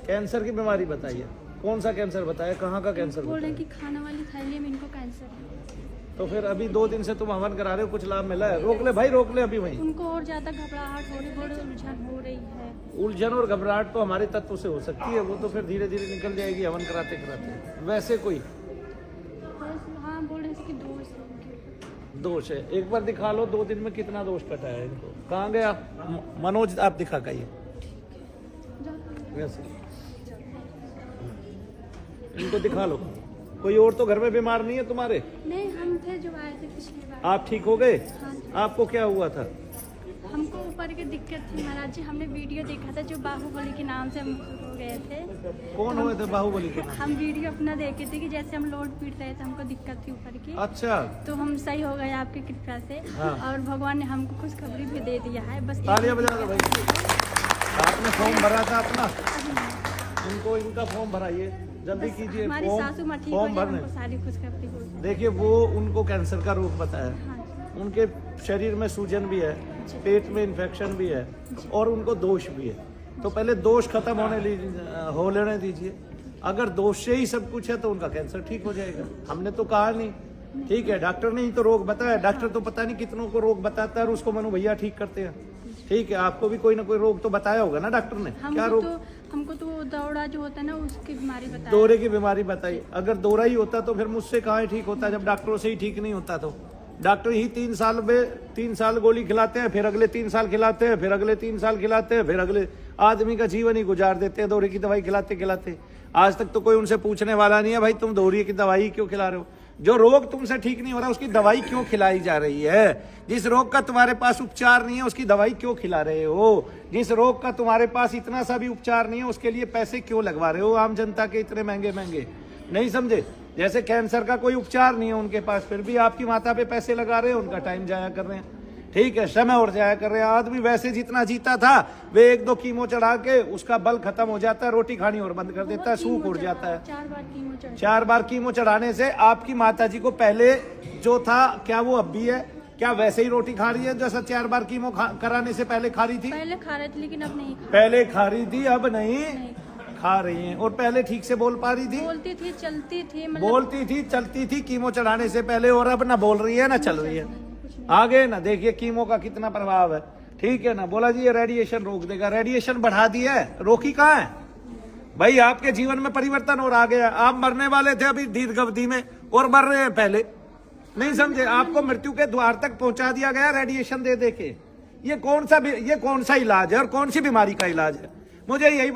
Cancer की बीमारी बताइए, कौन सा कैंसर बताया, कहाँ का कैंसर बोल रहे बताया? हैं कि खाने वाली थैली में इनको कैंसर है। तो फिर अभी 2 दिन से तुम हवन करा रहे हो, कुछ लाभ मिला है? रोक ले भाई, रोक ले अभी वहीं। उनको और ज्यादा घबराहट हो रही, बड़ी उलझन हो रही है। उलझन और घबराहट तो हमारे तत्व से हो सकती है, वो तो फिर धीरे धीरे निकल जाएगी हवन कराते कराते। वैसे कोई हाँ बोल रहे हैं कि दोष है उनके। दोष है, एक बार दिखा लो 2 दिन में कितना दोष कटा है इनको। कहाँ गया मनोज, आप दिखा का ये वैसे इनको दिखा लो। कोई और तो घर में बीमार नहीं है तुम्हारे? नहीं, हम थे जो आए थे पिछली बार। आप ठीक हो गए? हाँ जी। आपको क्या हुआ था? हमको ऊपर की दिक्कत थी महाराज जी। हमने वीडियो देखा था जो बाहुबली के नाम से हम हो गए थे। कौन हुए थे बाहुबली के नाम? हम वीडियो अपना देखे थे कि जैसे हम लोड पीट रहे थे, हमको दिक्कत थी ऊपर की। अच्छा, तो हम सही हो गए आपकी कृपा से। हाँ। और भगवान ने हमको खुशखबरी भी दे दिया है। बस तालियां बजा दो भाई। आपने फॉर्म भरा था अपना? इनको इनका फॉर्म भराइए, जल्दी कीजिए। हमारी सासू माँ ठीक हो फॉर्म जाए, भरने। हमको सारी खुशखबरी हो जाए। देखिए, वो उनको कैंसर का रोग पता है, हाँ जी। उनके शरीर में सूजन भी है, पेट में इन्फेक्शन भी है और उनको दोष भी है। तो पहले दोष खत्म हो लेने दीजिए। अगर दोष से ही सब कुछ है तो उनका कैंसर ठीक हो जाएगा। हमने तो कहा नहीं, ठीक है, डॉक्टर ने ही तो रोग बताया। डॉक्टर तो पता नहीं कितनों को रोग बताता है और उसको मनु भैया ठीक करते हैं। ठीक है, आपको भी कोई ना कोई रोग तो बताया होगा ना डॉक्टर ने? क्या रोग? हमको तो दौरा जो होता है ना, उसकी बीमारी बताई। दौरे की बीमारी बताई। अगर दौरा ही होता तो फिर मुझसे कहाँ ठीक होता, जब डॉक्टरों से ही ठीक नहीं होता। तो डॉक्टर ही 3 साल गोली खिलाते हैं, फिर अगले 3 साल खिलाते हैं, फिर अगले 3 साल खिलाते हैं, फिर अगले आदमी का जीवन ही गुजार देते हैं दौरे की दवाई खिलाते खिलाते। आज तक तो कोई उनसे पूछने वाला नहीं है, भाई तुम दौरे की दवाई क्यों खिला रहे हो? जो रोग तुमसे ठीक नहीं हो रहा उसकी दवाई क्यों खिलाई जा रही है? जिस रोग का तुम्हारे पास उपचार नहीं है उसकी दवाई क्यों खिला रहे हो? जिस रोग का तुम्हारे पास इतना सा भी उपचार नहीं है उसके लिए पैसे क्यों लगवा रहे हो आम जनता के इतने महंगे महंगे? नहीं समझे? जैसे कैंसर का कोई उपचार नहीं है उनके पास, फिर भी आपकी माता पे पैसे लगा रहे हैं, उनका टाइम जाया कर रहे हैं। ठीक है, समय और जाया कर रहे हैं। आदमी वैसे जितना जीता था वे 1-2 कीमो चढ़ा के उसका बल खत्म हो जाता है, रोटी खानी और बंद कर देता है, सूख उड़ जाता है। 4 बार कीमो चढ़ाने से आपकी माताजी को पहले जो था, क्या वो अब भी है? क्या वैसे ही रोटी खा रही है जैसा 4 बार कीमो कराने से पहले खा रही थी? पहले खा रही थी लेकिन अब नहीं खा। पहले खा रही थी, अब नहीं खा रही हैं। और पहले ठीक से बोल पा रही थी? बोलती थी, चलती थी, बोलती थी, चलती थी कीमो चढ़ाने से पहले, और अब ना बोल रही है ना चल रही है। आगे ना देखिए कीमो का कितना प्रभाव है। ठीक है ना? बोला जी ये रेडिएशन रोक देगा, रेडिएशन बढ़ा दिया है, रोकी कहाँ है भाई? आपके जीवन में परिवर्तन और आ गया। आप मरने वाले थे अभी दीर्घ अवधि में और मर रहे हैं पहले। नहीं समझे? आपको मृत्यु के द्वार तक पहुंचा दिया गया रेडिएशन दे दे के। ये कौन सा इलाज है और कौन सी बीमारी का इलाज है? मुझे यही